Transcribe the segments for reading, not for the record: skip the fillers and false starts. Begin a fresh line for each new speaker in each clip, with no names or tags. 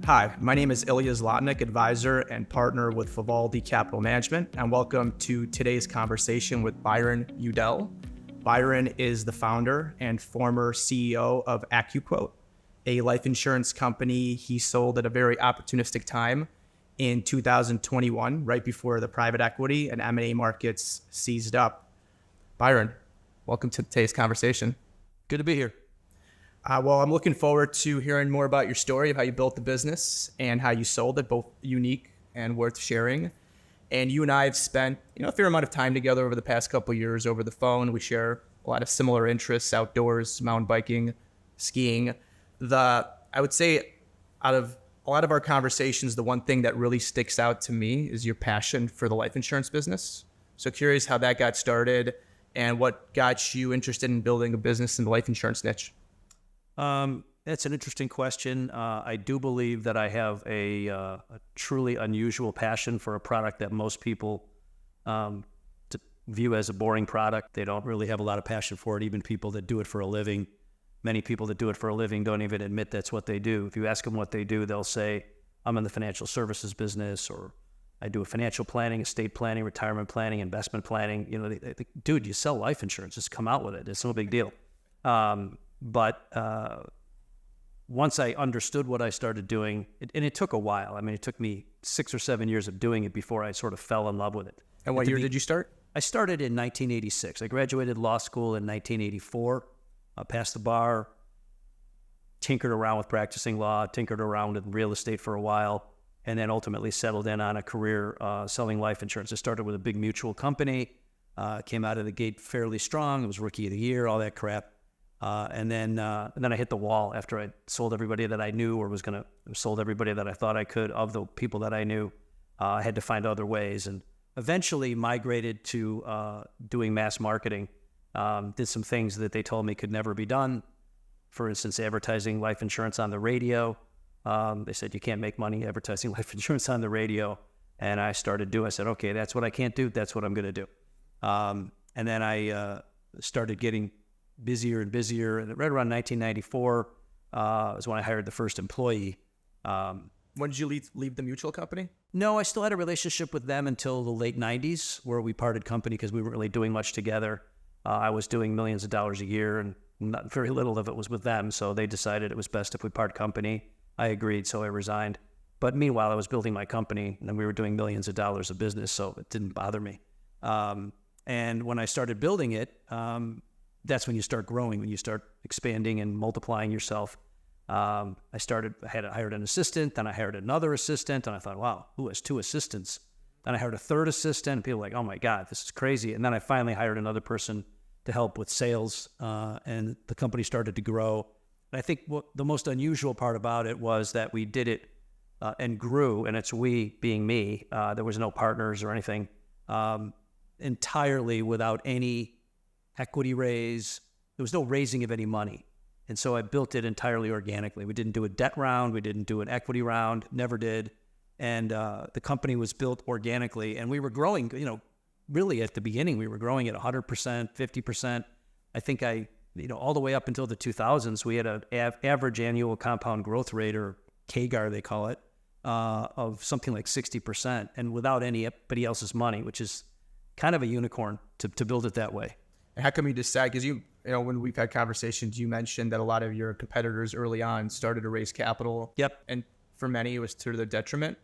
Hi, my name is Ilya Zlotnick, advisor and partner with Vivaldi Capital Management, and welcome to today's conversation with Byron Udell. Byron is the founder and former CEO of AccuQuote, a life insurance company he sold at a very opportunistic time in 2021, right before the private equity and M&A markets seized up. Byron, welcome to today's conversation.
Good to be here.
Well, I'm looking forward to hearing more about your story of how you built the business and how you sold it, both unique and worth sharing. And you and I have spent, a fair amount of time together over the past couple of years over the phone. We share a lot of similar interests: outdoors, mountain biking, skiing. I would say out of a lot of our conversations, the one thing that really sticks out to me is your passion for the life insurance business. So curious how that got started and what got you interested in building a business in the life insurance niche.
That's an interesting question. I do believe that I have a truly unusual passion for a product that most people view as a boring product. They don't really have a lot of passion for it, even people that do it for a living. Many people that do it for a living don't even admit that's what they do. If you ask them what they do, they'll say, I'm in the financial services business, or I do financial planning, estate planning, retirement planning, investment planning. They think, dude, you sell life insurance, just come out with it. It's no big deal. But once I understood what I started doing, and it took a while. I mean, it took me 6 or 7 years of doing it before I sort of fell in love with it.
And what year did you start?
I started in 1986. I graduated law school in 1984, passed the bar, tinkered around with practicing law, tinkered around in real estate for a while, and then ultimately settled in on a career selling life insurance. I started with a big mutual company, came out of the gate fairly strong. It was rookie of the year, all that crap. And then I hit the wall after I sold everybody that I knew, or sold everybody that I thought I could of the people that I knew. I had to find other ways, and eventually migrated to doing mass marketing. Did some things that they told me could never be done. For instance, advertising life insurance on the radio. They said you can't make money advertising life insurance on the radio. And I said, okay, that's what I can't do. That's what I'm going to do. And then I started getting busier and busier. And right around 1994 was when I hired the first employee.
When did you leave the mutual company?
No, I still had a relationship with them until the late 90s, where we parted company because we weren't really doing much together. I was doing millions of dollars a year, and not very little of it was with them. So they decided it was best if we part company. I agreed, so I resigned. But meanwhile, I was building my company, and we were doing millions of dollars of business, so it didn't bother me. And when I started building it, that's when you start growing, when you start expanding and multiplying yourself. I hired an assistant, then I hired another assistant, and I thought, wow, who has 2 assistants? Then I hired a third assistant, and people were like, oh my God, this is crazy. And then I finally hired another person to help with sales, and the company started to grow. And I think what the most unusual part about it was that we did it and grew, and it's we being me. There was no partners or anything, entirely without any equity raise. There was no raising of any money. And so I built it entirely organically. We didn't do a debt round. We didn't do an equity round, never did. And the company was built organically. And we were growing, really at the beginning, we were growing at 100%, 50%. I think all the way up until the 2000s, we had an average annual compound growth rate, or CAGR they call it, of something like 60%, and without anybody else's money, which is kind of a unicorn to build it that way.
And how come you decide? Because when we've had conversations, you mentioned that a lot of your competitors early on started to raise capital.
Yep.
And for many, it was to their detriment.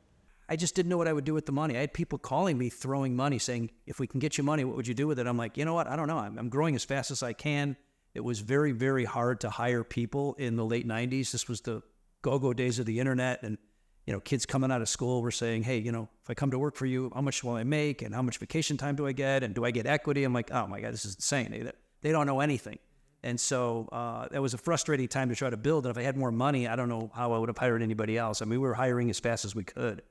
I just didn't know what I would do with the money. I had people calling me, throwing money, saying, if we can get you money, what would you do with it? I'm like, you know what? I don't know. I'm growing as fast as I can. It was very, very hard to hire people in the late 90s. This was the go-go days of the internet. And, kids coming out of school were saying, hey, if I come to work for you, how much will I make? And how much vacation time do I get? And do I get equity? I'm like, oh my God, this is insane. They don't know anything. And so that was a frustrating time to try to build. And if I had more money, I don't know how I would have hired anybody else. I mean, we were hiring as fast as we could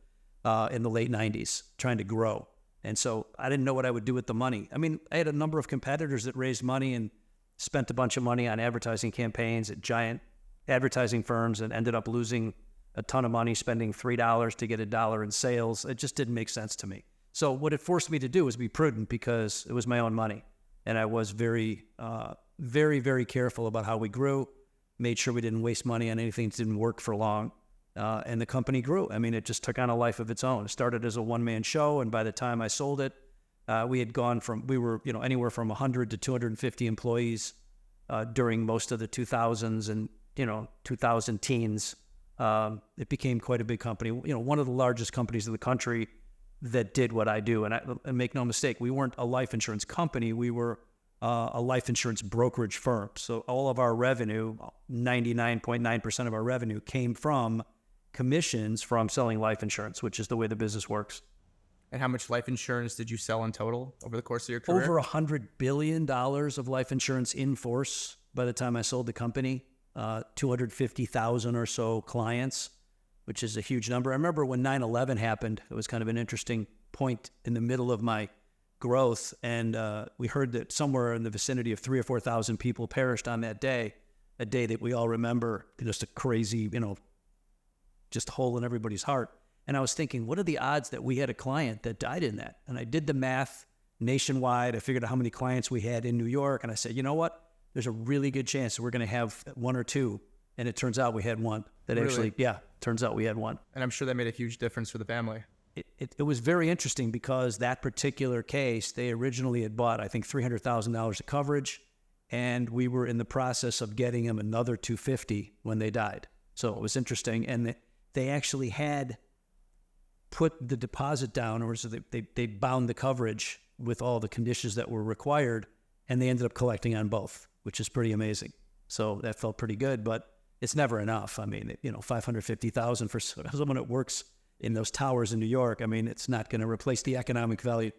in the late 90s, trying to grow. And so I didn't know what I would do with the money. I mean, I had a number of competitors that raised money and spent a bunch of money on advertising campaigns at giant advertising firms and ended up losing a ton of money, spending $3 to get $1 in sales. It just didn't make sense to me. So what it forced me to do was be prudent, because it was my own money. And I was very, very careful about how we grew, made sure we didn't waste money on anything that didn't work for long. And the company grew. I mean, it just took on a life of its own. It started as a one-man show, and by the time I sold it, we were anywhere from 100 to 250 employees during most of the 2000s and 2000 teens. It became quite a big company. One of the largest companies in the country that did what I do. And make no mistake, we weren't a life insurance company. We were a life insurance brokerage firm. So all of our revenue, 99.9% of our revenue, came from commissions from selling life insurance, which is the way the business works.
And how much life insurance did you sell in total over the course of your career?
Over $100 billion of life insurance in force by the time I sold the company. 250,000 or so clients, which is a huge number. I remember when 9/11 happened, it was kind of an interesting point in the middle of my growth. And we heard that somewhere in the vicinity of 3,000 or 4,000 people perished on that day, a day that we all remember, just a crazy, just hole in everybody's heart. And I was thinking, what are the odds that we had a client that died in that? And I did the math nationwide. I figured out how many clients we had in New York. And I said, you know what? There's a really good chance that we're going to have one or two. And it turns out we had one. Turns out we had one.
And I'm sure that made a huge difference for the family.
It was very interesting because that particular case, they originally had bought, I think, $300,000 of coverage. And we were in the process of getting them another $250,000 when they died. So it was interesting. And they actually had put the deposit down, or so they bound the coverage with all the conditions that were required. And they ended up collecting on both, which is pretty amazing. So that felt pretty good, but it's never enough. I mean, $550,000 for someone that works in those towers in New York. I mean, it's not going to replace the economic value.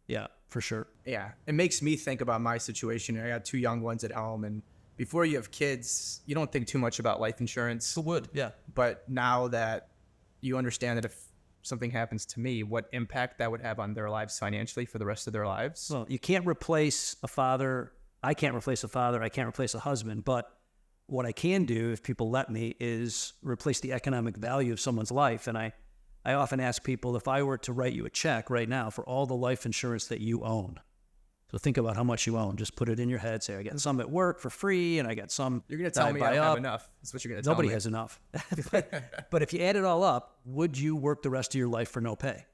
Yeah, for sure.
Yeah. It makes me think about my situation. I got 2 young ones at home, and before you have kids, you don't think too much about life insurance.
Who would? Yeah.
But now that you understand that if something happens to me, what impact that would have on their lives financially for the rest of their lives.
Well, you can't replace a father. I can't replace a father. I can't replace a husband. But what I can do, if people let me, is replace the economic value of someone's life. And I often ask people, if I were to write you a check right now for all the life insurance that you own, so think about how much you own. Just put it in your head. Say, I got some at work for free, and I got some.
You're going to tell me I don't have enough. That's what you're going to tell me.
Nobody has enough. But if you add it all up, would you work the rest of your life for no pay?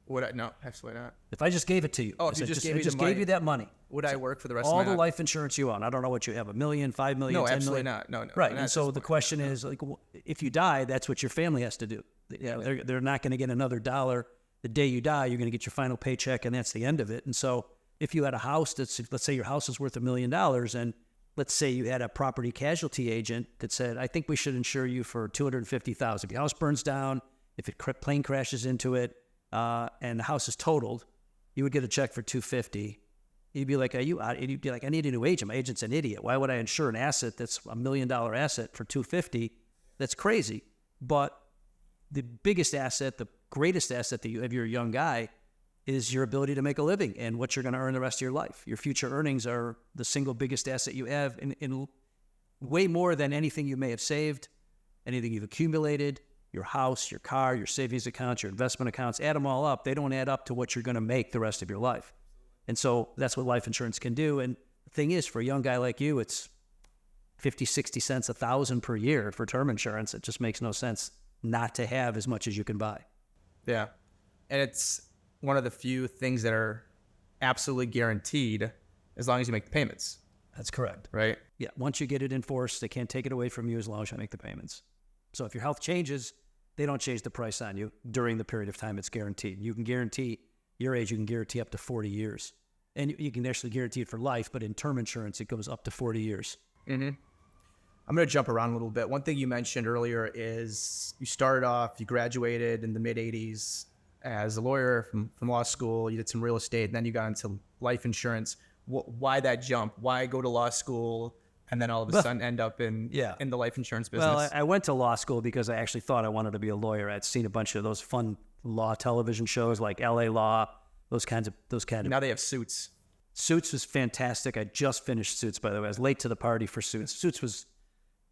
Would I? No, absolutely not.
If I just gave it to you.
Oh, if you just gave me
the money, gave you that money.
Would I work for the rest of
my life?
life?
All the life insurance you own. I don't know what you have, $1 million, $5 million,
no,
$10
absolutely
million.
not. No.
Right. And so the question is, like, if you die, that's what your family has to do. They're not going to get another dollar. The day you die, you're going to get your final paycheck, and that's the end of it. And so if you had a house let's say your house is worth $1 million, and let's say you had a property casualty agent that said, I think we should insure you for $250,000. If your house burns down, if a plane crashes into it, and the house is totaled, you would get a check for $250,000. You'd be like, you'd be like, I need a new agent. My agent's an idiot. Why would I insure an asset that's $1 million asset for $250,000? That's crazy. But the biggest asset, the greatest asset that you have, you're a young guy, is your ability to make a living and what you're going to earn the rest of your life. Your future earnings are the single biggest asset you have, in way more than anything you may have saved, anything you've accumulated, your house, your car, your savings accounts, your investment accounts. Add them all up. They don't add up to what you're going to make the rest of your life. And so that's what life insurance can do. And the thing is, for a young guy like you, it's 50, 60 cents, $1,000 per year for term insurance. It just makes no sense not to have as much as you can buy.
Yeah. And it's one of the few things that are absolutely guaranteed as long as you make the payments.
That's correct.
Right?
Yeah. Once you get it in force, they can't take it away from you as long as you make the payments. So if your health changes, they don't change the price on you during the period of time it's guaranteed. You can guarantee your age, you can guarantee up to 40 years. And you can actually guarantee it for life, but in term insurance, it goes up to 40 years.
Mm-hmm. I'm going to jump around a little bit. One thing you mentioned earlier is you started off, you graduated in the mid-'80s as a lawyer from law school. You did some real estate, and then you got into life insurance. Why that jump? Why go to law school and then all of a sudden end up in the life insurance business?
Well, I went to law school because I actually thought I wanted to be a lawyer. I'd seen a bunch of those fun law television shows like LA Law, those kinds of.
Now they have Suits.
Suits was fantastic. I just finished Suits, by the way. I was late to the party for Suits. Suits was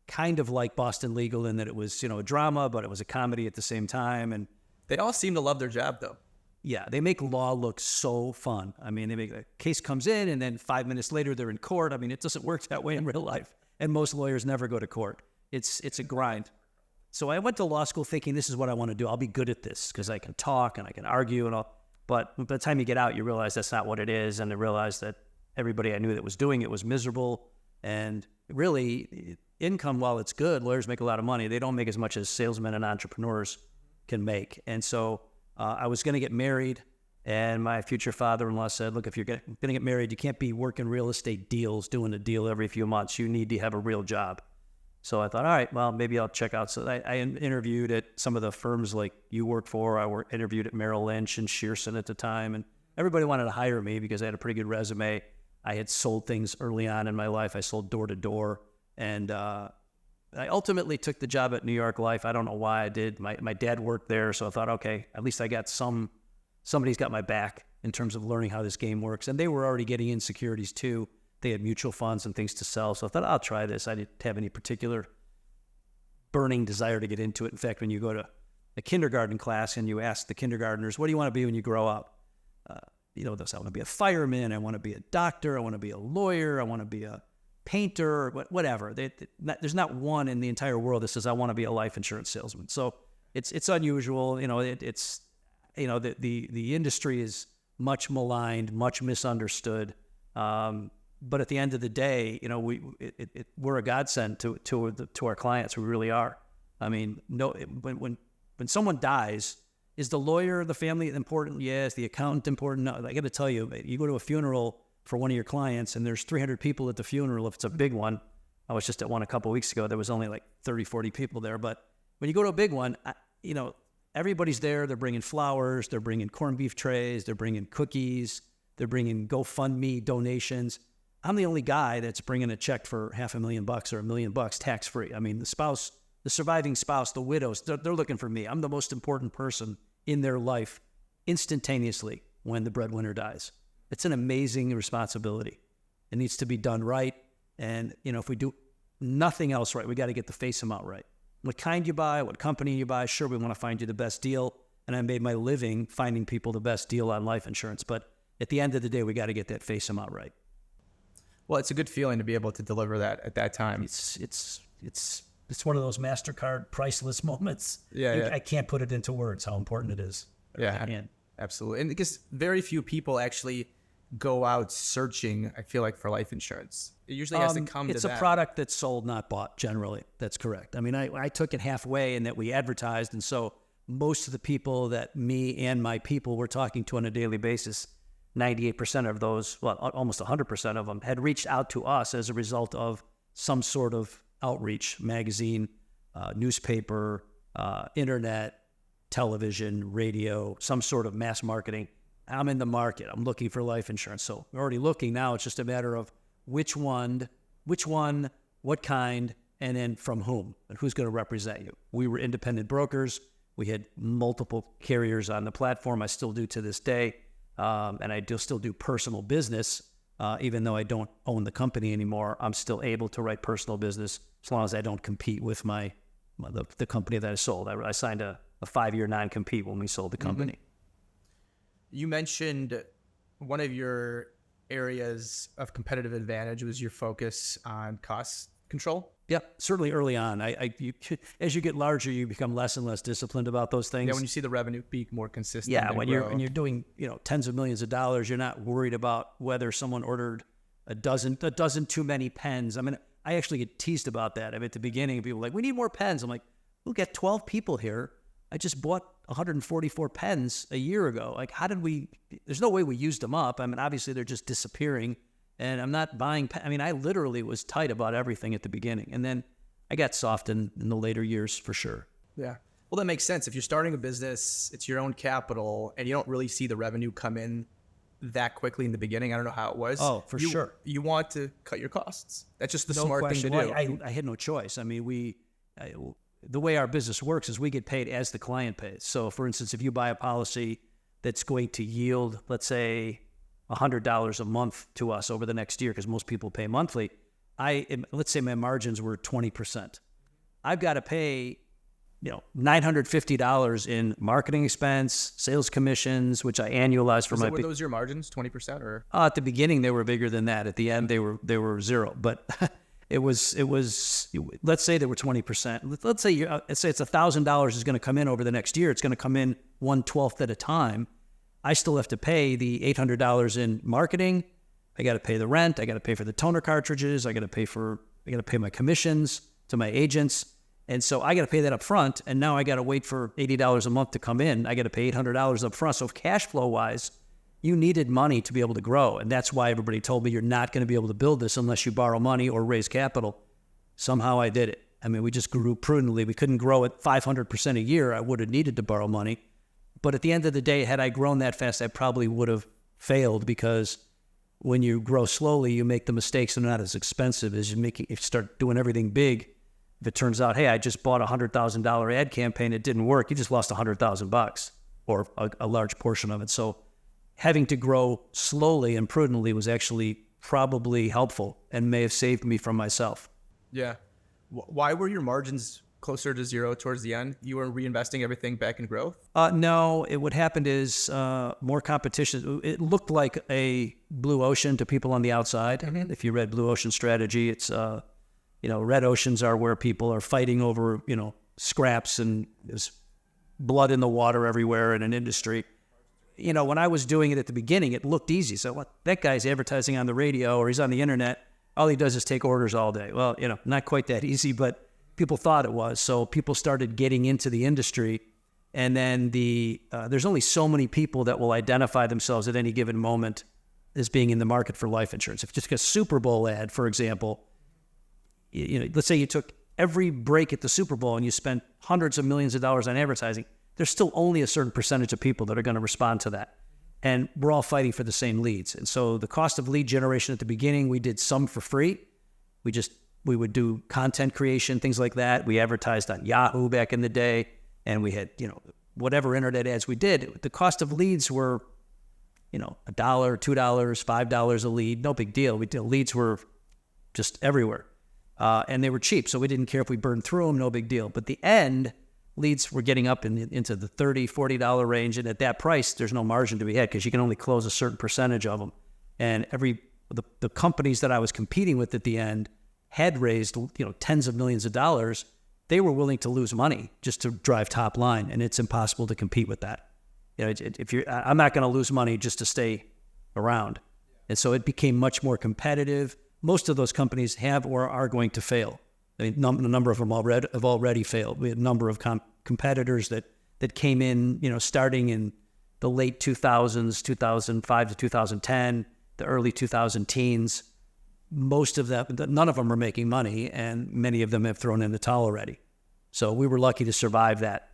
kind of like Boston Legal in that it was, a drama, but it was a comedy at the same time. And
they all seem to love their job, though.
Yeah, they make law look so fun. I mean, they make a case comes in, and then 5 minutes later they're in court. I mean, it doesn't work that way in real life, and most lawyers never go to court. It's a grind. So I went to law school thinking this is what I want to do. I'll be good at this because I can talk and I can argue and all. But by the time you get out, you realize that's not what it is. And I realized that everybody I knew that was doing it was miserable. And really, income, while it's good, lawyers make a lot of money. They don't make as much as salesmen and entrepreneurs can make. And so I was going to get married. And my future father-in-law said, look, if you're going to get married, you can't be working real estate deals, doing a deal every few months. You need to have a real job. So I thought, all right, well, maybe I'll check out. So I interviewed at some of the firms like you work for. Interviewed at Merrill Lynch and Shearson at the time. And everybody wanted to hire me because I had a pretty good resume. I had sold things early on in my life. I sold door to door. And I ultimately took the job at New York Life. I don't know why I did. My dad worked there. So I thought, okay, at least I got somebody's got my back in terms of learning how this game works. And they were already getting in securities too. They had mutual funds and things to sell. So I thought, I'll try this. I didn't have any particular burning desire to get into it. In fact, when you go to a kindergarten class and you ask the kindergartners, what do you want to be when you grow up? They'll say, I want to be a fireman. I want to be a doctor. I want to be a lawyer. I want to be a painter, whatever. There's not one in the entire world that says, I want to be a life insurance salesman. So it's unusual. The industry is much maligned, much misunderstood. But at the end of the day, we're a godsend to our clients. We really are. I mean, when someone dies, is the lawyer, the family important? Yes. The accountant important? No. I got to tell you, you go to a funeral for one of your clients and there's 300 people at the funeral. If it's a big one, I was just at one a couple of weeks ago. There was only like 30, 40 people there. But when you go to a big one, everybody's there. They're bringing flowers. They're bringing corned beef trays. They're bringing cookies. They're bringing GoFundMe donations. I'm the only guy that's bringing a check for $500,000 or $1 million tax-free. I mean, the surviving spouse, the widows, they're looking for me. I'm the most important person in their life instantaneously when the breadwinner dies. It's an amazing responsibility. It needs to be done right. And, if we do nothing else right, we got to get the face amount right. What kind you buy, what company you buy, sure, we want to find you the best deal. And I made my living finding people the best deal on life insurance. But at the end of the day, we got to get that face amount right.
Well, it's a good feeling to be able to deliver that at that time.
It's one of those MasterCard priceless moments.
Yeah.
I can't put it into words how important it is.
Yeah, absolutely. And because very few people actually go out searching, I feel like, for life insurance. It usually has to come to that.
It's a product that's sold, not bought, generally. That's correct. I mean, I took it halfway in that we advertised, and so most of the people that me and my people were talking to on a daily basis, 98% of those, well, almost 100% of them, had reached out to us as a result of some sort of outreach, magazine, newspaper, internet, television, radio, some sort of mass marketing. I'm in the market. I'm looking for life insurance. So we're already looking now. It's just a matter of which one, what kind, and then from whom, and who's going to represent you. We were independent brokers. We had multiple carriers on the platform. I still do to this day. And I still do personal business, even though I don't own the company anymore. I'm still able to write personal business as long as I don't compete with the company that I sold. I signed a 5-year non-compete when we sold the company.
Mm-hmm. You mentioned one of your areas of competitive advantage was your focus on cost control.
Yeah, certainly early on. As you get larger, you become less and less disciplined about those things.
Yeah, when you see the revenue be more consistent.
Yeah, when you're doing tens of millions of dollars, you're not worried about whether someone ordered a dozen too many pens. I mean, I actually get teased about that. I mean, at the beginning, people were like, "We need more pens." I'm like, "We'll get 12 people here. I just bought 144 pens a year ago. Like, how did we? There's no way we used them up. I mean, obviously they're just disappearing." And I'm not buying. I mean, I literally was tight about everything at the beginning, and then I got soft in the later years for sure.
Yeah. Well, that makes sense. If you're starting a business, it's your own capital, and you don't really see the revenue come in that quickly in the beginning. I don't know how it was.
Oh, for sure.
You want to cut your costs. That's just the smart thing to do.
I had no choice. I mean, the way our business works is we get paid as the client pays. So, for instance, if you buy a policy that's going to yield, let's say, $100 a month to us over the next year, because most people pay monthly, let's say my margins were 20%. I've got to pay $950 in marketing expense, sales commissions, which I annualize for
Were those your margins, 20%? Or
at the beginning they were bigger than that. At the end they were zero. But let's say there were 20%. Let's say it's $1,000 is going to come in over the next year. It's going to come in 1/12 at a time. I still have to pay the $800 in marketing. I got to pay the rent. I got to pay for the toner cartridges. I got to pay my commissions to my agents. And so I got to pay that up front. And now I got to wait for $80 a month to come in. I got to pay $800 up front. So cash flow wise, you needed money to be able to grow. And that's why everybody told me you're not going to be able to build this unless you borrow money or raise capital. Somehow I did it. I mean, we just grew prudently. We couldn't grow at 500% a year. I would have needed to borrow money. But at the end of the day, had I grown that fast, I probably would have failed, because when you grow slowly, you make the mistakes that are not as expensive as if you start doing everything big. If it turns out, hey, I just bought a $100,000 ad campaign, it didn't work, you just lost $100,000 or a large portion of it. So having to grow slowly and prudently was actually probably helpful and may have saved me from myself.
Yeah. Why were your margins closer to zero towards the end? You were reinvesting everything back in growth?
No, what happened is more competition. It looked like a blue ocean to people on the outside. Mm-hmm. If you read Blue Ocean Strategy, it's, red oceans are where people are fighting over, scraps, and there's blood in the water everywhere in an industry. When I was doing it at the beginning, it looked easy. So that guy's advertising on the radio or he's on the internet. All he does is take orders all day. Well, not quite that easy, but people thought it was. So people started getting into the industry. And then there's only so many people that will identify themselves at any given moment as being in the market for life insurance. If just a Super Bowl ad, for example, let's say you took every break at the Super Bowl and you spent hundreds of millions of dollars on advertising, there's still only a certain percentage of people that are going to respond to that. And we're all fighting for the same leads. And so the cost of lead generation at the beginning, we did some for free. We would do content creation, things like that. We advertised on Yahoo back in the day, and we had, whatever internet ads we did. The cost of leads were, $1, $2, $5 a lead, no big deal. Leads were just everywhere. And they were cheap, so we didn't care if we burned through them, no big deal. But the end, leads were getting up into the $30, $40 range, and at that price, there's no margin to be had because you can only close a certain percentage of them. And the companies that I was competing with at the end had raised tens of millions of dollars. They were willing to lose money just to drive top line, and it's impossible to compete with that. I'm not going to lose money just to stay around, and so it became much more competitive. Most of those companies have or are going to fail. I mean, a number of them have already failed. We had a number of competitors that came in, starting in the late 2000s, 2005 to 2010, the early 2010s. Most of them, none of them are making money, and many of them have thrown in the towel already. So we were lucky to survive that,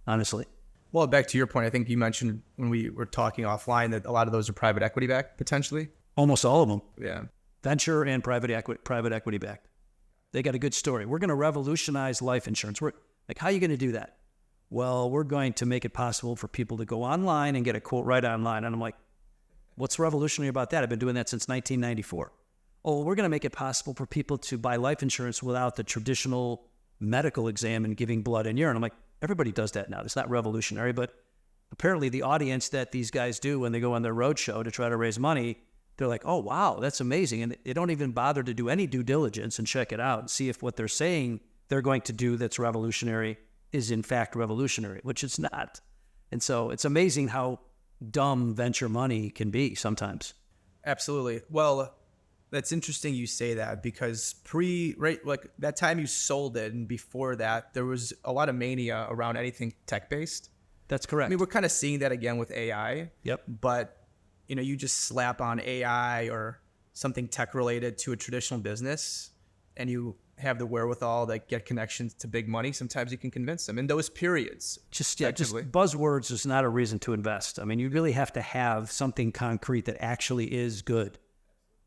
honestly.
Well, back to your point, I think you mentioned when we were talking offline that a lot of those are private equity backed, potentially.
Almost all of them.
Yeah.
Venture and private equity backed. They got a good story. We're going to revolutionize life insurance. How are you going to do that? Well, we're going to make it possible for people to go online and get a quote right online. And I'm like, what's revolutionary about that? I've been doing that since 1994. Oh, we're going to make it possible for people to buy life insurance without the traditional medical exam and giving blood and urine. I'm like, everybody does that now. It's not revolutionary, but apparently the audience that these guys do when they go on their roadshow to try to raise money, they're like, oh, wow, that's amazing. And they don't even bother to do any due diligence and check it out and see if what they're saying they're going to do that's revolutionary is in fact revolutionary, which it's not. And so it's amazing how dumb venture money can be sometimes.
Absolutely. Well, that's interesting you say that, because that time you sold it and before that, there was a lot of mania around anything tech-based.
That's correct.
I mean, we're kind of seeing that again with AI.
Yep.
But you just slap on AI or something tech related to a traditional business and you have the wherewithal to get connections to big money. Sometimes you can convince them in those periods.
Just buzzwords is not a reason to invest. I mean, you really have to have something concrete that actually is good.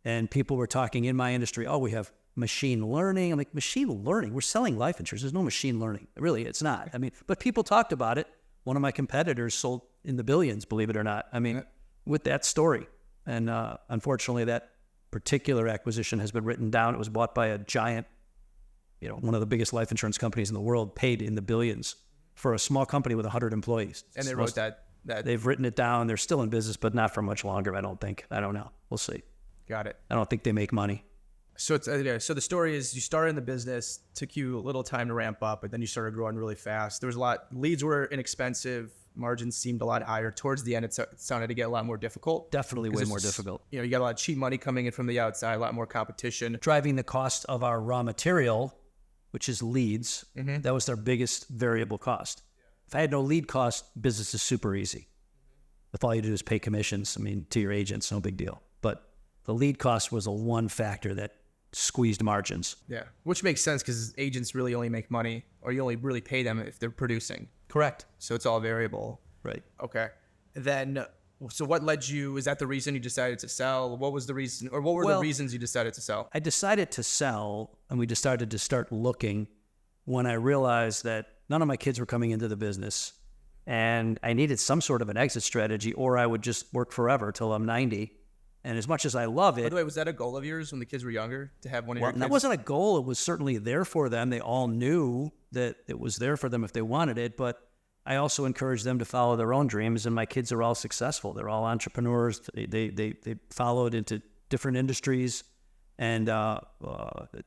And people were talking in my industry, oh, we have machine learning. I'm like, machine learning? We're selling life insurance. There's no machine learning. Really, it's not. I mean, but people talked about it. One of my competitors sold in the billions, believe it or not. I mean, with that story. And unfortunately, that particular acquisition has been written down. It was bought by a giant, one of the biggest life insurance companies in the world, paid in the billions for a small company with 100 employees.
And they wrote that.
They've written it down. They're still in business, but not for much longer, I don't think. I don't know. We'll see.
Got it.
I don't think they make money.
So so the story is you started in the business, took you a little time to ramp up, but then you started growing really fast. There was a lot, leads were inexpensive, margins seemed a lot higher. Towards the end, it sounded to get a lot more difficult.
Definitely way more difficult.
You got a lot of cheap money coming in from the outside, a lot more competition.
Driving the cost of our raw material, which is leads, that was our biggest variable cost. If I had no lead cost, business is super easy. If all you do is pay commissions, to your agents, no big deal. But the lead cost was a one factor that squeezed margins.
Yeah, which makes sense because agents really only make money, or you only really pay them if they're producing.
Correct.
So it's all variable.
Right.
Okay. Then, so what led you, is that the reason you decided to sell? What was the reason, or what were the reasons you decided to sell?
I decided to sell, and we decided to start looking when I realized that none of my kids were coming into the business, and I needed some sort of an exit strategy, or I would just work forever till I'm 90. And as much as I love it...
By the way, was that a goal of yours when the kids were younger, to have one of your kids?
That wasn't a goal. It was certainly there for them. They all knew that it was there for them if they wanted it, but I also encouraged them to follow their own dreams, and my kids are all successful. They're all entrepreneurs. They followed into different industries, and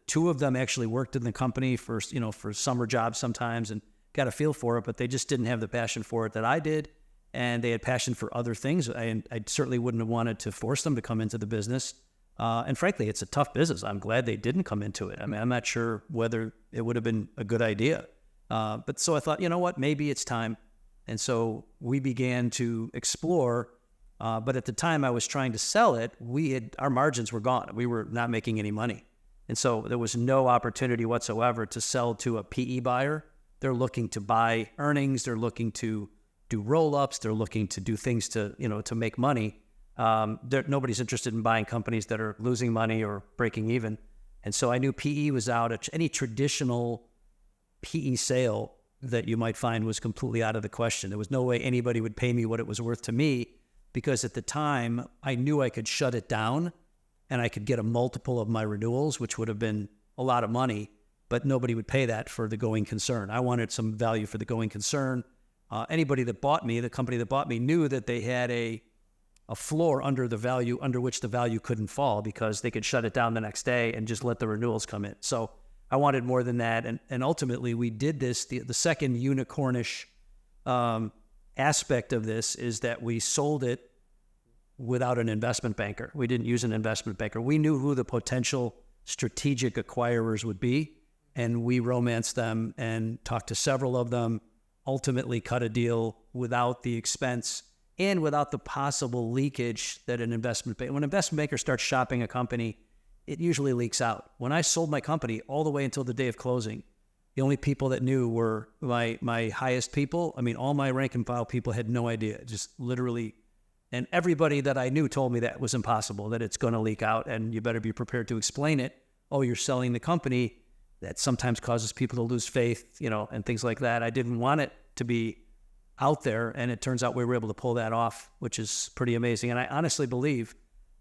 two of them actually worked in the company for summer jobs sometimes and got a feel for it, but they just didn't have the passion for it that I did. And they had passion for other things. I certainly wouldn't have wanted to force them to come into the business. And frankly, it's a tough business. I'm glad they didn't come into it. I'm not sure whether it would have been a good idea. But so I thought, you know what, maybe it's time. And so we began to explore. But at the time I was trying to sell it, our margins were gone. We were not making any money. And so there was no opportunity whatsoever to sell to a PE buyer. They're looking to buy earnings. They're looking to do roll-ups. They're looking to do things to make money. Nobody's interested in buying companies that are losing money or breaking even. And so I knew PE was out. Any traditional PE sale that you might find was completely out of the question. There was no way anybody would pay me what it was worth to me, because at the time I knew I could shut it down and I could get a multiple of my renewals, which would have been a lot of money, but nobody would pay that for the going concern. I wanted some value for the going concern. Anybody that bought me, the company that bought me, knew that they had a floor under which the value couldn't fall, because they could shut it down the next day and just let the renewals come in. So I wanted more than that. And ultimately we did this. The second unicornish aspect of this is that we sold it without an investment banker. We didn't use an investment banker. We knew who the potential strategic acquirers would be, and we romanced them and talked to several of them, ultimately cut a deal without the expense and without the possible leakage that when an investment banker starts shopping a company, it usually leaks out. When I sold my company all the way until the day of closing, the only people that knew were my highest people. All my rank and file people had no idea, just literally. And everybody that I knew told me that was impossible, that it's going to leak out and you better be prepared to explain it. Oh, you're selling the company. That sometimes causes people to lose faith, and things like that. I didn't want it to be out there, and it turns out we were able to pull that off, which is pretty amazing. And I honestly believe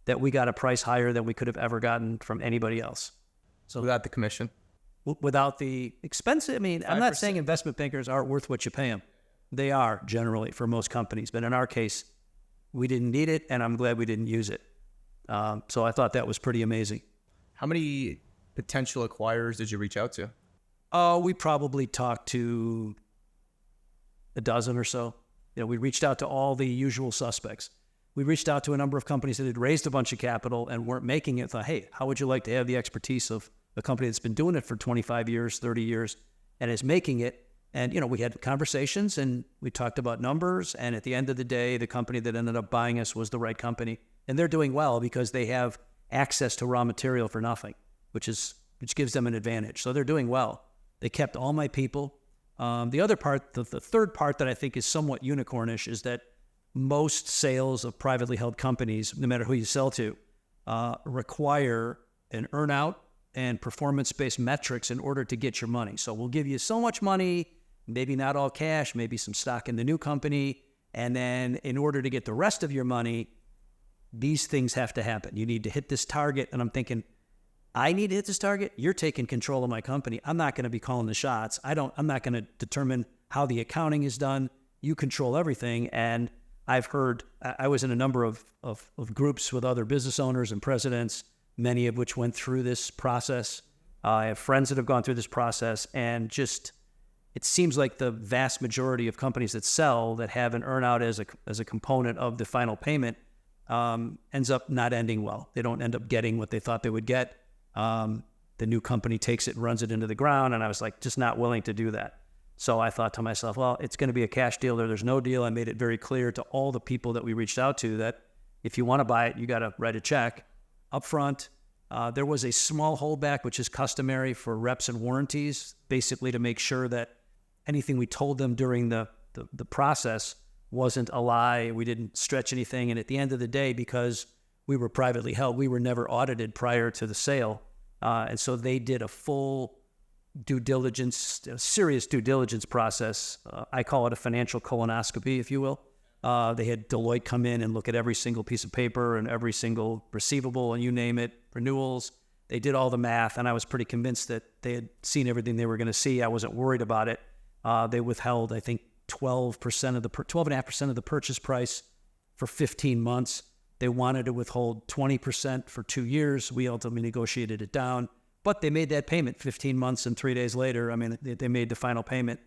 that we got a price higher than we could have ever gotten from anybody else.
So without the commission?
Without the expense. I'm not saying investment bankers aren't worth what you pay them. They are, generally, for most companies. But in our case, we didn't need it, and I'm glad we didn't use it. So I thought that was pretty amazing.
How many potential acquirers did you reach out to?
We probably talked to a dozen or so. We reached out to all the usual suspects. We reached out to a number of companies that had raised a bunch of capital and weren't making it. Thought, hey, how would you like to have the expertise of a company that's been doing it for 25 years, 30 years, and is making it? And, we had conversations and we talked about numbers. And at the end of the day, the company that ended up buying us was the right company. And they're doing well because they have access to raw material for nothing, which gives them an advantage. So they're doing well. They kept all my people. The other part, the third part that I think is somewhat unicornish, is that most sales of privately held companies, no matter who you sell to, require an earnout and performance-based metrics in order to get your money. So we'll give you so much money, maybe not all cash, maybe some stock in the new company, and then in order to get the rest of your money, these things have to happen. You need to hit this target, and I'm thinking, I need to hit this target? You're taking control of my company. I'm not going to be calling the shots. I'm not going to determine how the accounting is done. You control everything. And I've heard, I was in a number of groups with other business owners and presidents many of which went through this process. I have friends that have gone through this process, and just it seems like the vast majority of companies that sell that have an earnout as a component of the final payment ends up not ending well. They don't end up getting what they thought they would get. The new company takes it and runs it into the ground, and I was like just not willing to do that. So I thought to myself, well, it's going to be a cash deal or there's no deal. I made it very clear to all the people that we reached out to that if you want to buy it, you got to write a check up front. There was a small holdback, which is customary for reps and warranties, basically to make sure that anything we told them during the process wasn't a lie. We didn't stretch anything. And at the end of the day, because we were privately held, we were never audited prior to the sale. And so they did a full due diligence, a serious due diligence process. I call it a financial colonoscopy, if you will. They had Deloitte come in and look at every single piece of paper and every single receivable and you name it, renewals. They did all the math, and I was pretty convinced that they had seen everything they were going to see. I wasn't worried about it. They withheld, I think, 12.5% of the purchase price for 15 months. They wanted to withhold 20% for 2 years. We ultimately negotiated it down, but they made that payment 15 months and 3 days later. I mean, they made the final payment.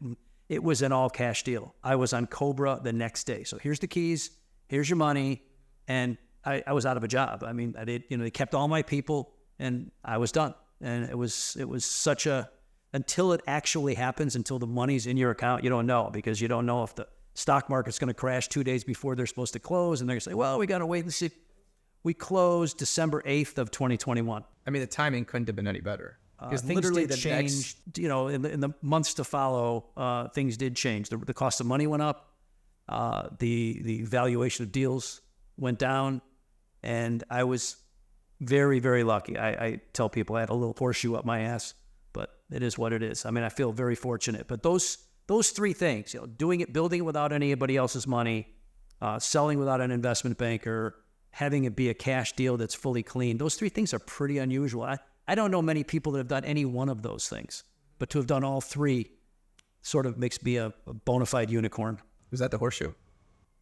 It was an all-cash deal. I was on Cobra the next day. So here's the keys, here's your money, and I was out of a job. I mean, they kept all my people, and I was done. And it was such a, until it actually happens, until the money's in your account, you don't know, because you don't know if the stock market's going to crash 2 days before they're supposed to close, and they're going to say, well, we got to wait and see. We closed December 8th of 2021.
I mean, the timing couldn't have been any better.
Things did change, in the months to follow, things did change. The cost of money went up. The valuation of deals went down, and I was very, very lucky. I tell people I had a little horseshoe up my ass, but it is what it is. I mean, I feel very fortunate. But those three things, building it without anybody else's money, selling without an investment banker, having it be a cash deal that's fully clean, those three things are pretty unusual. I don't know many people that have done any one of those things, but to have done all three sort of makes me a bona fide unicorn.
Was that the horseshoe?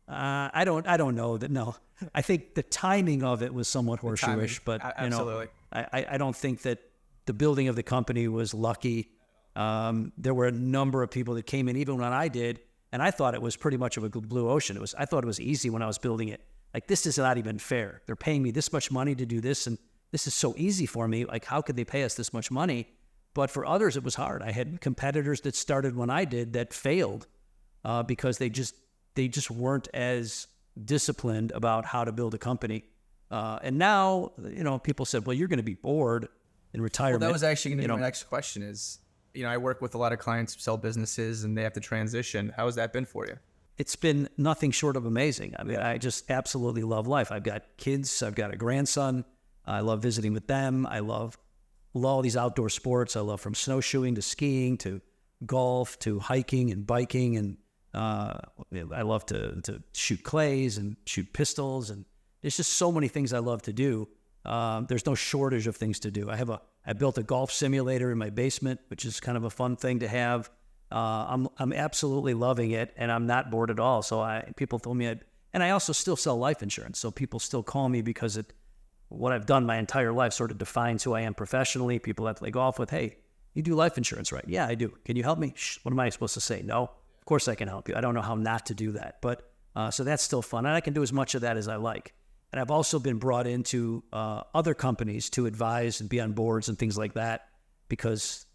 I don't know that. No, I think the timing of it was somewhat horseshoeish, but
absolutely.
I don't think that the building of the company was lucky. There were a number of people that came in, even when I did, and I thought it was pretty much of a blue ocean. I thought it was easy when I was building it. Like, this is not even fair. They're paying me this much money to do this, and this is so easy for me. Like, how could they pay us this much money? But for others, it was hard. I had competitors that started when I did that failed because they just weren't as disciplined about how to build a company. And now, people said, well, you're going to be bored in retirement.
Well, that was actually going to be my next question is, I work with a lot of clients who sell businesses and they have to transition. How has that been for you?
It's been nothing short of amazing. I mean, I just absolutely love life. I've got kids. I've got a grandson. I love visiting with them. I love all these outdoor sports. I love from snowshoeing to skiing to golf to hiking and biking. And I love to shoot clays and shoot pistols. And there's just so many things I love to do. There's no shortage of things to do. I built a golf simulator in my basement, which is kind of a fun thing to have. I'm absolutely loving it, and I'm not bored at all. So people told me, and I also still sell life insurance. So people still call me because what I've done my entire life sort of defines who I am professionally. People I play golf with, hey, you do life insurance, right? Yeah, I do. Can you help me? What am I supposed to say? No, of course I can help you. I don't know how not to do that, but so that's still fun, and I can do as much of that as I like. And I've also been brought into other companies to advise and be on boards and things like that because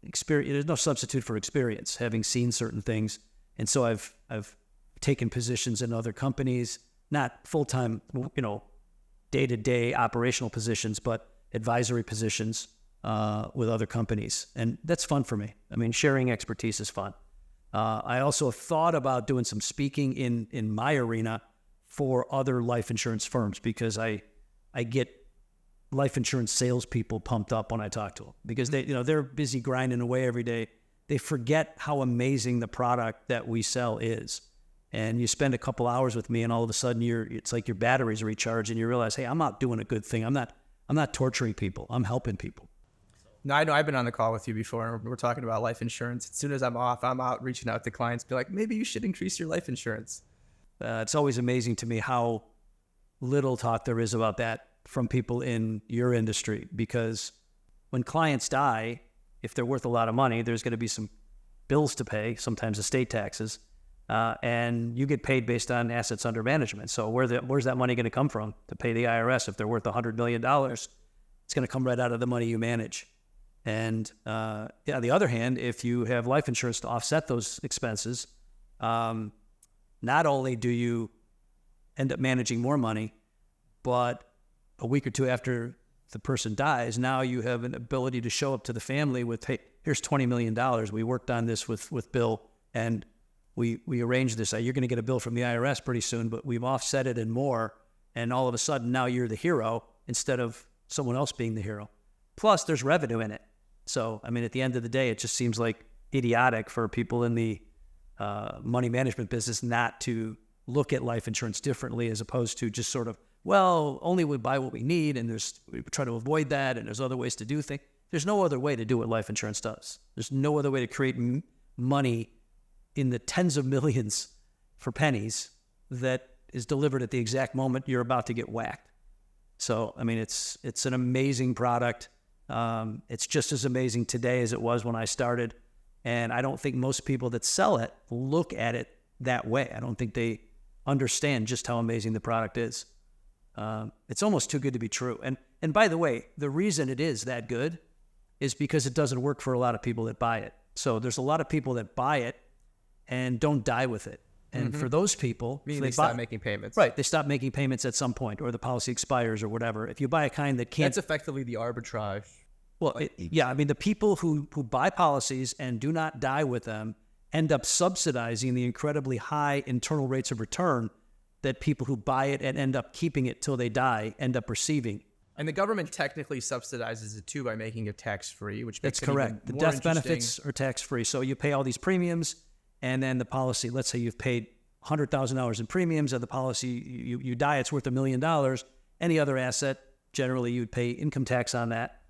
experience, there's no substitute for experience, having seen certain things. And so I've taken positions in other companies, not full-time, day-to-day operational positions, but advisory positions with other companies. And that's fun for me. I mean, sharing expertise is fun. I also thought about doing some speaking in my arena for other life insurance firms because I get life insurance salespeople pumped up when I talk to them because they're busy grinding away every day. They forget how amazing the product that we sell is. And you spend a couple hours with me and all of a sudden it's like your batteries recharge and you realize, hey, I'm out doing a good thing. I'm not torturing people. I'm helping people.
No, I know I've been on the call with you before and we're talking about life insurance. As soon as I'm off, I'm out reaching out to clients, be like, maybe you should increase your life insurance.
It's always amazing to me how little talk there is about that from people in your industry, because when clients die, if they're worth a lot of money, there's going to be some bills to pay, sometimes estate taxes, and you get paid based on assets under management. So where's that money going to come from to pay the IRS? If they're worth $100 million, it's going to come right out of the money you manage. And on the other hand, if you have life insurance to offset those expenses, not only do you end up managing more money, but a week or two after the person dies, now you have an ability to show up to the family with, hey, here's $20 million. We worked on this with Bill, and we arranged this. You're going to get a bill from the IRS pretty soon, but we've offset it and more. And all of a sudden, now you're the hero instead of someone else being the hero. Plus, there's revenue in it. So, I mean, at the end of the day, it just seems like idiotic for people in the money management business not to look at life insurance differently, as opposed to just sort of, well, only we buy what we need, and we try to avoid that, and there's other ways to do things. There's no other way to do what life insurance does. There's no other way to create money in the tens of millions for pennies that is delivered at the exact moment you're about to get whacked. So, I mean, it's an amazing product. It's just as amazing today as it was when I started. And I don't think most people that sell it look at it that way. I don't think they understand just how amazing the product is. It's almost too good to be true. And by the way, the reason it is that good is because it doesn't work for a lot of people that buy it. So there's a lot of people that buy it and don't die with it. And for those people,
they stop making payments.
Right. They stop making payments at some point, or the policy expires or whatever. If you buy a kind that can't...
That's effectively the arbitrage.
Well, I mean, the people who buy policies and do not die with them end up subsidizing the incredibly high internal rates of return that people who buy it and end up keeping it till they die end up receiving.
And the government technically subsidizes it too by making it tax-free, which makes
That's correct. The death benefits are tax-free. So you pay all these premiums, and then the policy, let's say you've paid $100,000 in premiums, and the policy, you die, it's worth $1 million. Any other asset, generally you'd pay income tax on that.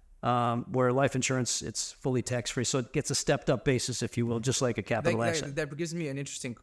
Where life insurance, it's fully tax-free. So it gets a stepped-up basis, if you will, just like a capital asset.
That gives me an interesting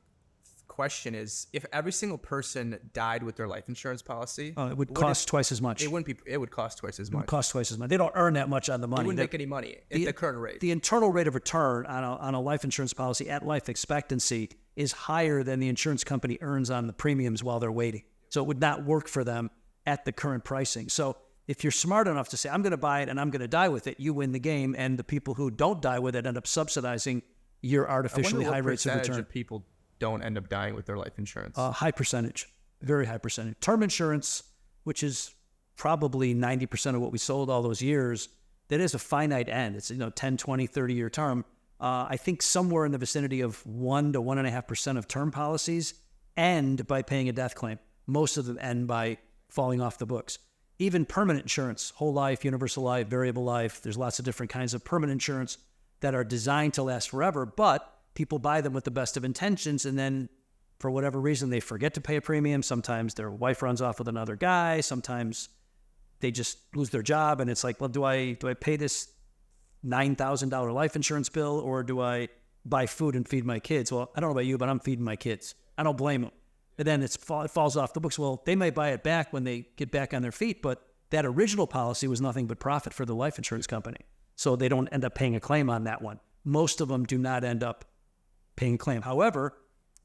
question is, if every single person died with their life insurance policy...
it would cost twice as much.
It would cost twice as much.
It would cost twice as much. They don't earn that much on the money.
They wouldn't make any money at the current rate.
The internal rate of return on a life insurance policy at life expectancy is higher than the insurance company earns on the premiums while they're waiting. So it would not work for them at the current pricing. So if you're smart enough to say, I'm going to buy it and I'm going to die with it, you win the game, and the people who don't die with it end up subsidizing your artificially high rates of return.
Of people don't end up dying with their life insurance?
High percentage, very high percentage. Term insurance, which is probably 90% of what we sold all those years, that is a finite end. It's 10, 20, 30-year term. I think somewhere in the vicinity of 1 to 1.5% of term policies end by paying a death claim. Most of them end by falling off the books. Even permanent insurance, whole life, universal life, variable life, there's lots of different kinds of permanent insurance that are designed to last forever, but people buy them with the best of intentions, and then for whatever reason, they forget to pay a premium. Sometimes their wife runs off with another guy. Sometimes they just lose their job, and it's like, well, do I pay this $9,000 life insurance bill, or do I buy food and feed my kids? Well, I don't know about you, but I'm feeding my kids. I don't blame them. And then it falls off the books. Well, they may buy it back when they get back on their feet, but that original policy was nothing but profit for the life insurance company. So they don't end up paying a claim on that one. Most of them do not end up paying a claim. However,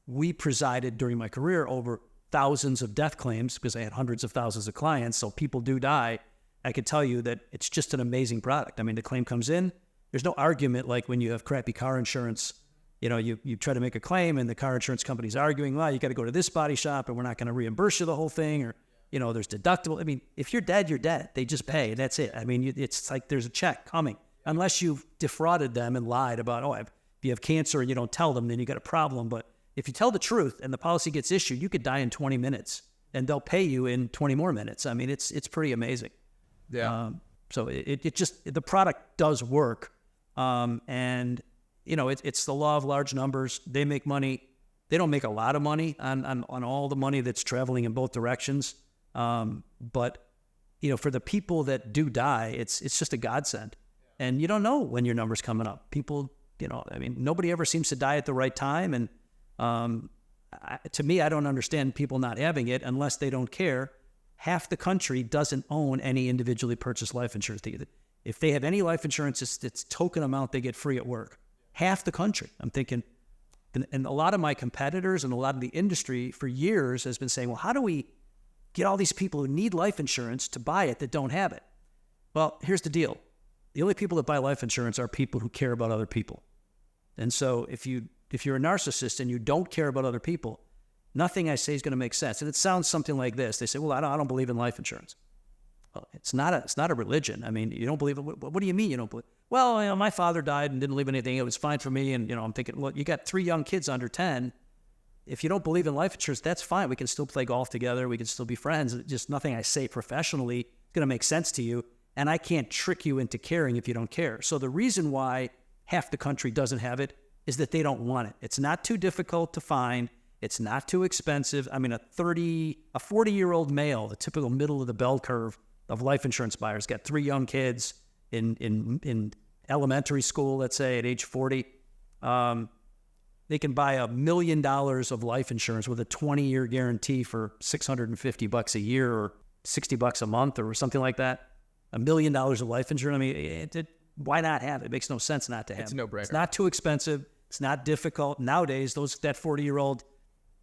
we presided during my career over thousands of death claims because I had hundreds of thousands of clients. So people do die. I could tell you that it's just an amazing product. I mean, the claim comes in. There's no argument like when you have crappy car insurance. You try to make a claim and the car insurance company's arguing, well, you got to go to this body shop and we're not going to reimburse you the whole thing, or, there's deductible. I mean, if you're dead, you're dead. They just pay. That's it. I mean, it's like there's a check coming. Unless you've defrauded them and lied about, if you have cancer and you don't tell them, then you got a problem. But if you tell the truth and the policy gets issued, you could die in 20 minutes and they'll pay you in 20 more minutes. I mean, it's pretty amazing.
Yeah.
So it just, the product does work. And it's the law of large numbers. They make money. They don't make a lot of money on all the money that's traveling in both directions. But for the people that do die, it's just a godsend. And you don't know when your number's coming up. People, nobody ever seems to die at the right time. And to me, I don't understand people not having it unless they don't care half the country doesn't own any individually purchased life insurance. If they have any life insurance, it's token amount they get free at work. Half the country. I'm thinking, and a lot of my competitors and a lot of the industry for years has been saying, well, how do we get all these people who need life insurance to buy it that don't have it? Well, here's the deal. The only people that buy life insurance are people who care about other people. And so if you're a narcissist and you don't care about other people, nothing I say is going to make sense. And it sounds something like this. They say, well, I don't believe in life insurance. Well, it's not a religion. I mean, you don't believe it. What do you mean you don't believe? Well, my father died and didn't leave anything. It was fine for me. And, I'm thinking, well, you got 3 young kids under 10. If you don't believe in life insurance, that's fine. We can still play golf together. We can still be friends. Just nothing I say professionally is going to make sense to you. And I can't trick you into caring if you don't care. So the reason why half the country doesn't have it is that they don't want it. It's not too difficult to find. It's not too expensive. I mean, a 40-year-old male, the typical middle of the bell curve of life insurance buyers, got 3 young kids in elementary school, let's say at age 40. They can buy $1 million of life insurance with a 20-year guarantee for $650 a year or $60 a month or something like that. $1 million of life insurance. I mean, why not have it? It makes no sense not to have it.
It's a no-brainer.
It's not too expensive. It's not difficult. Nowadays, that 40-year-old,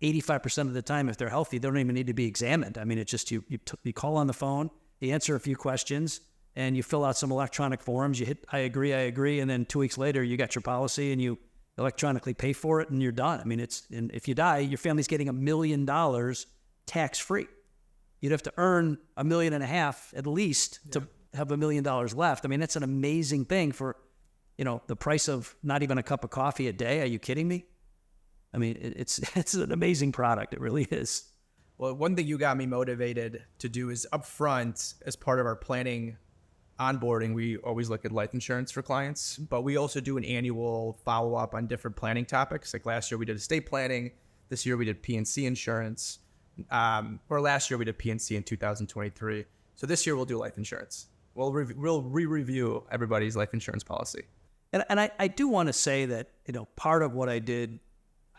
85% of the time, if they're healthy, they don't even need to be examined. I mean, it's just you call on the phone, you answer a few questions, and you fill out some electronic forms. You hit I agree, and then 2 weeks later, you got your policy, and you electronically pay for it, and you're done. I mean, and if you die, your family's getting $1 million tax-free. You'd have to earn $1.5 million at least to have $1 million left. I mean, that's an amazing thing for, the price of not even a cup of coffee a day. Are you kidding me? I mean, it's an amazing product. It really is.
Well, one thing you got me motivated to do is upfront, as part of our planning onboarding, we always look at life insurance for clients, but we also do an annual follow-up on different planning topics. Like last year we did estate planning. This year we did P&C insurance. Or last year we did P&C in 2023. So this year we'll do life insurance. We'll re-review everybody's life insurance policy.
And I do want to say that, part of what I did,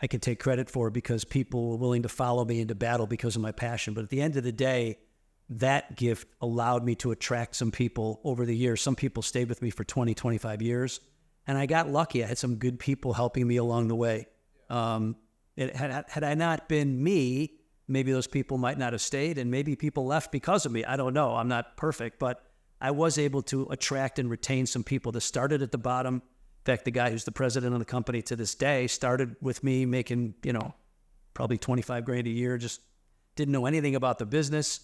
I can take credit for because people were willing to follow me into battle because of my passion. But at the end of the day, that gift allowed me to attract some people over the years. Some people stayed with me for 20, 25 years. And I got lucky. I had some good people helping me along the way. Had I not been me, maybe those people might not have stayed, and maybe people left because of me. I don't know. I'm not perfect, but I was able to attract and retain some people that started at the bottom. In fact, the guy who's the president of the company to this day started with me making, probably $25,000 a year, just didn't know anything about the business,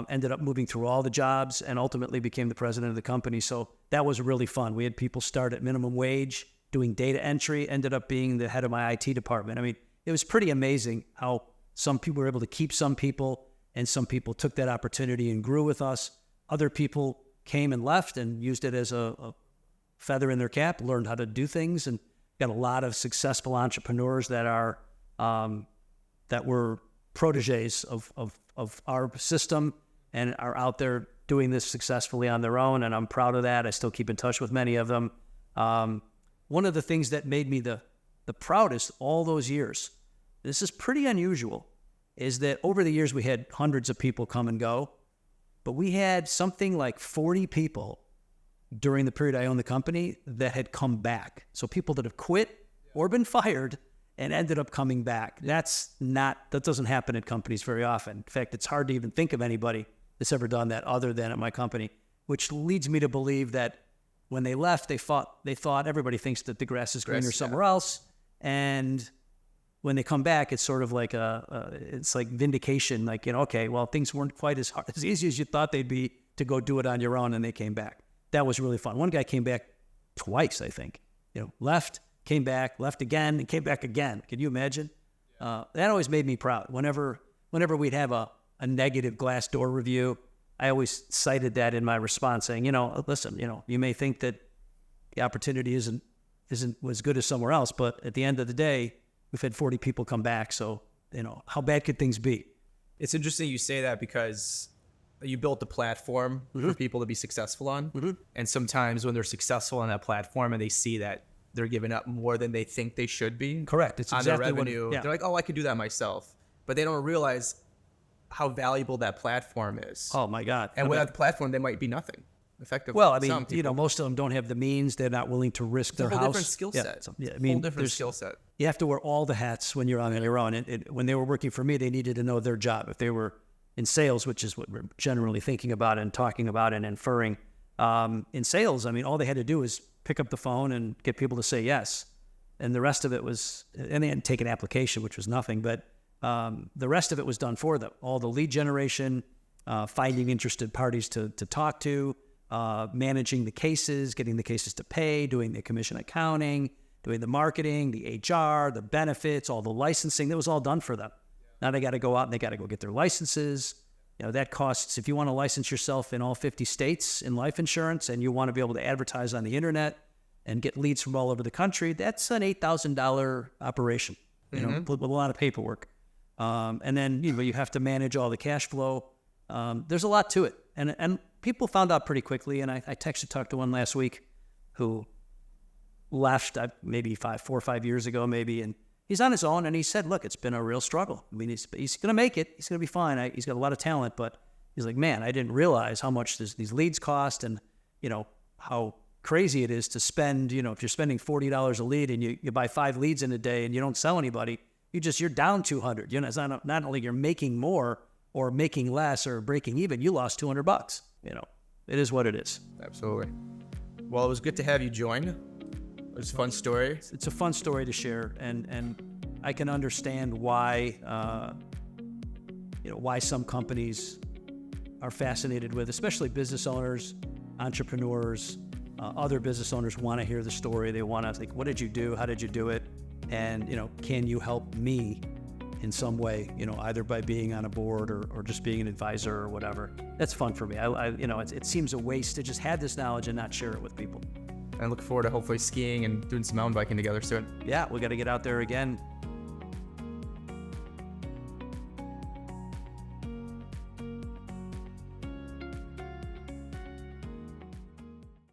ended up moving through all the jobs and ultimately became the president of the company. So that was really fun. We had people start at minimum wage, doing data entry, ended up being the head of my IT department. I mean, it was pretty amazing how some people were able to keep some people, and some people took that opportunity and grew with us. Other people came and left and used it as a feather in their cap, learned how to do things, and got a lot of successful entrepreneurs that are that were proteges of our system and are out there doing this successfully on their own, and I'm proud of that. I still keep in touch with many of them. One of the things that made me the proudest all those years, this is pretty unusual, is that over the years we had hundreds of people come and go, but we had something like 40 people during the period I owned the company that had come back. So people that have quit or been fired and ended up coming back. That doesn't happen at companies very often. In fact, it's hard to even think of anybody that's ever done that other than at my company, which leads me to believe that when they left, they thought everybody thinks that the grass is greener somewhere else. And when they come back, it's sort of like it's like vindication. Like, okay, well, things weren't quite as easy as you thought they'd be to go do it on your own, and they came back. That was really fun. One guy came back twice, I think. Left, came back, left again, and came back again. Can you imagine? That always made me proud. Whenever we'd have a negative Glassdoor review, I always cited that in my response, saying, listen, you may think that the opportunity isn't as good as somewhere else, but at the end of the day, we've had 40 people come back. So, how bad could things be?
It's interesting you say that because you built a platform for people to be successful on. Mm-hmm. And sometimes when they're successful on that platform and they see that they're giving up more than they think they should be.
Correct. It's
on
exactly
their revenue. They're like, oh, I could do that myself. But they don't realize how valuable that platform is.
Oh my God.
And without the platform, they might be nothing effective.
Well, I mean, most of them don't have the means. They're not willing to risk their
a whole
house.
different skill set.
Yeah, I mean,
whole different skill set.
You have to wear all the hats when you're on your own. When they were working for me, they needed to know their job. If they were in sales, which is what we're generally thinking about and talking about and inferring, in sales, I mean, all they had to do was pick up the phone and get people to say yes. And the rest of it was, and they hadn't taken an application, which was nothing, but the rest of it was done for them. All the lead generation, finding interested parties to talk to, managing the cases, getting the cases to pay, doing the commission accounting, doing the marketing, the HR, the benefits, all the licensing. That was all done for them. Now they got to go out and they got to go get their licenses. That costs, if you want to license yourself in all 50 states in life insurance and you want to be able to advertise on the internet and get leads from all over the country, that's an $8,000 operation, with a lot of paperwork. And then you have to manage all the cash flow. There's a lot to it. And people found out pretty quickly, and I talked to one last week who left maybe 4 or 5 years ago maybe, and he's on his own, and he said, look, it's been a real struggle. I mean, he's going to make it. He's going to be fine. He's got a lot of talent, but he's like, man, I didn't realize how much these leads cost and, how crazy it is to spend, if you're spending $40 a lead and you buy 5 leads in a day and you don't sell anybody, you're down 200. It's not only you're making more or making less or breaking even, you lost $200. It is what it is.
Absolutely. Well, it was good to have you join. It was a fun story.
It's a fun story to share, and I can understand why, why some companies are fascinated with, especially business owners, entrepreneurs, other business owners want to hear the story. They want to think, what did you do? How did you do it? And, can you help me in some way, either by being on a board or just being an advisor or whatever. That's fun for me. It seems a waste to just have this knowledge and not share it with people.
I look forward to hopefully skiing and doing some mountain biking together soon.
Yeah, we got to get out there again.